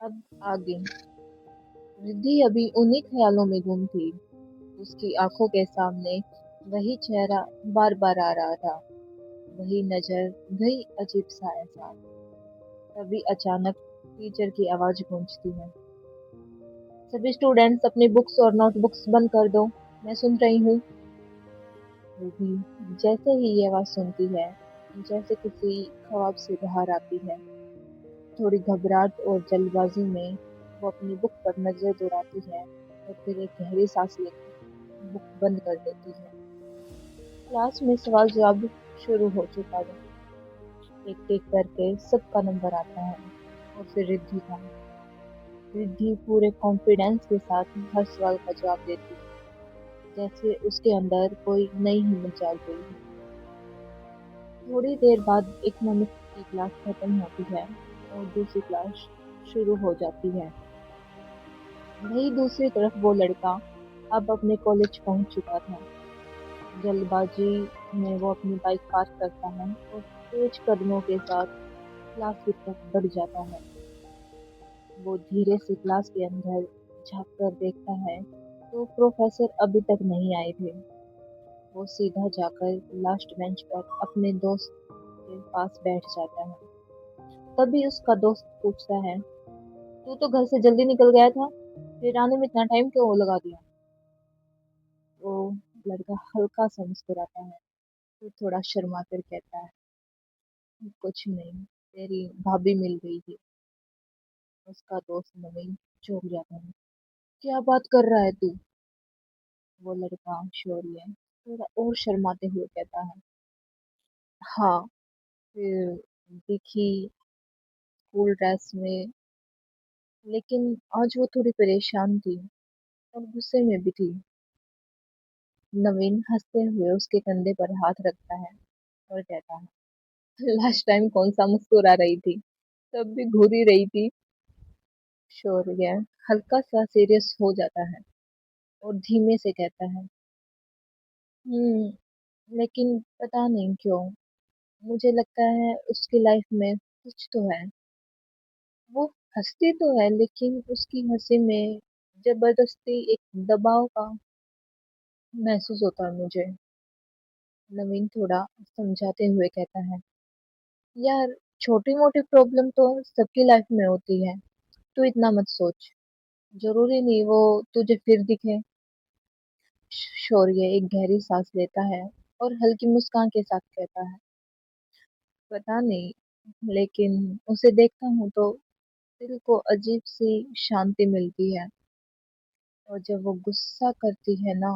अब आगे। रिद्धि अभी उन्हीं ख्यालों में गुम थी। उसकी आंखों के सामने वही चेहरा बार बार आ रहा था। वही नजर, वही अजीब सा एहसास। तभी अचानक टीचर की आवाज गूंजती है। सभी स्टूडेंट्स अपनी बुक्स और नोटबुक्स बंद कर दो। मैं सुन रही हूँ। रिद्धि जैसे ही ये आवाज सुनती है, जैसे किसी ख्वाब से बाहर आती है। थोड़ी घबराहट और जल्दबाजी में वो अपनी बुक पर नजर दौड़ाती है और फिर एक गहरी सांस लेकर बुक बंद कर देती है। क्लास में सवाल जवाब शुरू हो चुका था। एक एक करके सबका नंबर आता है और फिर रिद्धि का। रिद्धि पूरे कॉन्फिडेंस के साथ हर सवाल का जवाब देती है, जैसे उसके अंदर कोई नई हिम्मत जाग गई हो। थोड़ी देर बाद इकोनॉमिक्स की क्लास खत्म होती है और दूसरी क्लास शुरू हो जाती है। वही दूसरी तरफ वो लड़का अब अपने कॉलेज पहुंच चुका था। जल्दबाजी में वो अपनी बाइक पार्क करता है और तेज कदमों के साथ क्लास की तरफ बढ़ जाता है। वो धीरे से क्लास के अंदर झांक कर देखता है तो प्रोफेसर अभी तक नहीं आए थे। वो सीधा जाकर लास्ट बेंच पर अपने दोस्त के पास बैठ जाता है। तभी उसका दोस्त पूछता है, तू तो घर से जल्दी निकल गया था, फिर आने में इतना टाइम क्यों लगा दिया? वो लड़का हल्का सा मुस्कुराता है, फिर थोड़ा शर्मा कर कहता है, कुछ नहीं, तेरी भाभी मिल गई थी। उसका दोस्त नवीन चौंक जाता है। क्या बात कर रहा है तू? वो लड़का शौर्य थोड़ा और शर्माते हुए कहता है, हाँ, फिर दिखी स्कूल ड्रेस में, लेकिन आज वो थोड़ी परेशान थी और गुस्से में भी थी। नवीन हंसते हुए उसके कंधे पर हाथ रखता है और कहता है, लास्ट टाइम कौन सा मुस्कुरा रही थी, तब भी घूर ही रही थी। शौर्य हल्का सा सीरियस हो जाता है और धीमे से कहता है, लेकिन पता नहीं क्यों, मुझे लगता है उसकी लाइफ में कुछ तो है। वो हंसती तो है, लेकिन उसकी हंसी में जबरदस्ती एक दबाव का महसूस होता है मुझे। नवीन थोड़ा समझाते हुए कहता है, यार, छोटी मोटी प्रॉब्लम तो सबकी लाइफ में होती है, तू इतना मत सोच। जरूरी नहीं वो तुझे फिर दिखे। शौर्य एक गहरी सांस लेता है और हल्की मुस्कान के साथ कहता है, पता नहीं, लेकिन उसे देखता हूँ तो दिल को अजीब सी शांति मिलती है। और जब वो गुस्सा करती है ना,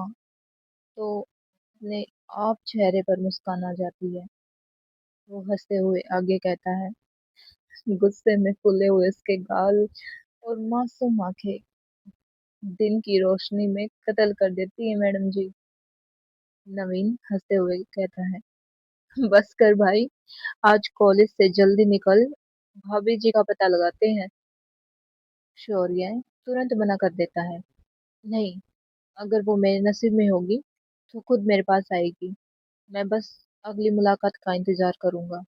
तो अपने आप चेहरे पर मुस्कान आ जाती है। वो हंसते हुए आगे कहता है, गुस्से में फूले हुए उसके गाल और मासूम आंखें दिन की रोशनी में कत्ल कर देती है मैडम जी। नवीन हंसते हुए कहता है, बस कर भाई, आज कॉलेज से जल्दी निकल, भाभी जी का पता लगाते हैं। शौर्य तुरंत मना कर देता है, नहीं, अगर वो मेरे नसीब में होगी तो खुद मेरे पास आएगी। मैं बस अगली मुलाकात का इंतजार करूंगा।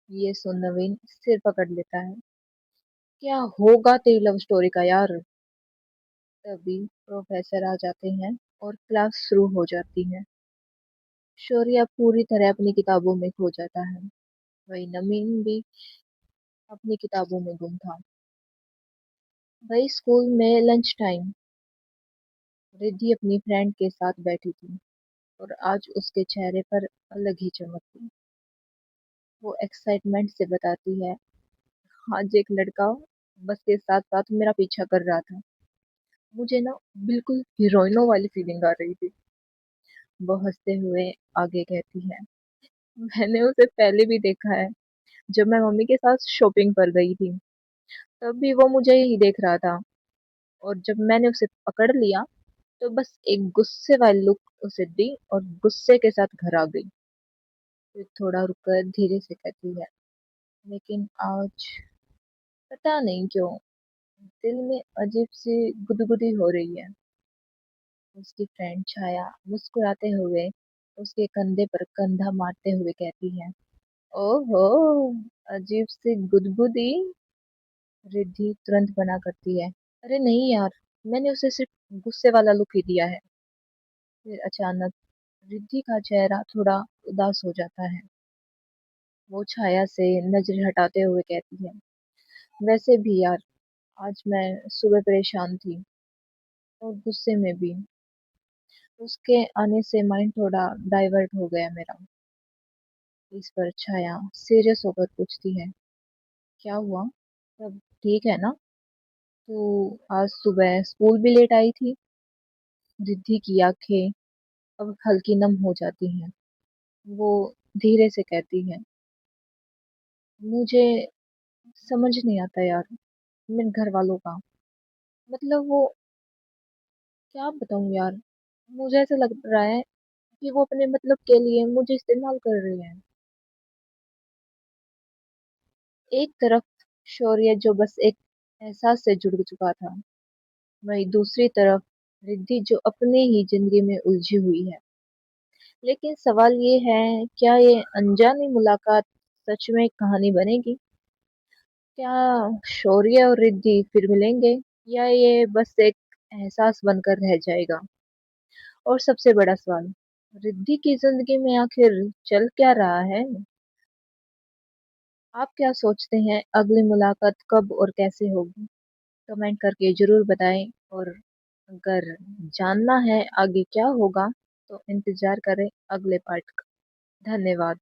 ये सुन नवीन सिर पकड़ लेता है, क्या होगा तेरी लव स्टोरी का यार? तभी प्रोफेसर आ जाते हैं और क्लास शुरू हो जाती है। शौर्य पूरी तरह अपनी किताबों में खो जाता है। वही नवीन भी अपनी किताबों में गुम था। वही स्कूल में लंच टाइम। रिद्धि अपनी फ्रेंड के साथ बैठी थी और आज उसके चेहरे पर अलग ही चमक थी। वो एक्साइटमेंट से बताती है, आज एक लड़का बस के साथ साथ मेरा पीछा कर रहा था। मुझे ना बिल्कुल हीरोइनों वाली फीलिंग आ रही थी। वो हंसते हुए आगे कहती है, मैंने उसे पहले भी देखा है, जब मैं मम्मी के साथ शॉपिंग पर गई थी, तब भी वो मुझे ही देख रहा था। और जब मैंने उसे पकड़ लिया तो बस एक गुस्से वाली लुक उसे दी और गुस्से के साथ घर आ गई। फिर थोड़ा रुककर धीरे से कहती है, लेकिन आज पता नहीं क्यों दिल में अजीब सी गुदगुदी हो रही है। उसकी फ्रेंड छाया मुस्कुराते हुए उसके कंधे पर कंधा मारते हुए कहती है, ओहो, अजीब सी गुदगुदी, रिद्धि तुरंत मना करती है। अरे नहीं यार, मैंने उसे सिर्फ गुस्से वाला लुक ही दिया है। फिर अचानक रिद्धि का चेहरा थोड़ा उदास हो जाता है। वो छाया से नजर हटाते हुए कहती है, वैसे भी यार, आज मैं सुबह परेशान थी और गुस्से में भी। उसके आने से माइंड थोड़ा डाइवर्ट हो गया मेरा। इस पर छाया सीरियस होकर पूछती है, क्या हुआ? सब ठीक है ना? तू आज सुबह स्कूल भी लेट आई थी। रिद्धि की आंखें अब हल्की नम हो जाती हैं। वो धीरे से कहती है, मुझे समझ नहीं आता यार, मेरे घर वालों का मतलब वो, क्या बताऊं यार, मुझे ऐसा लग रहा है कि वो अपने मतलब के लिए मुझे इस्तेमाल कर रहे हैं। एक तरफ शौर्य जो बस एक एहसास से जुड़ चुका था, वहीं दूसरी तरफ रिद्धि जो अपने ही जिंदगी में उलझी हुई है। लेकिन सवाल ये है, क्या ये अनजानी मुलाकात सच में एक कहानी बनेगी? क्या शौर्य और रिद्धि फिर मिलेंगे, या ये बस एक एहसास बनकर रह जाएगा? और सबसे बड़ा सवाल, रिद्धि की जिंदगी में आखिर चल क्या रहा है? आप क्या सोचते हैं, अगली मुलाकात कब और कैसे होगी? कमेंट करके जरूर बताएं। और अगर जानना है आगे क्या होगा, तो इंतजार करें अगले पार्ट का। धन्यवाद।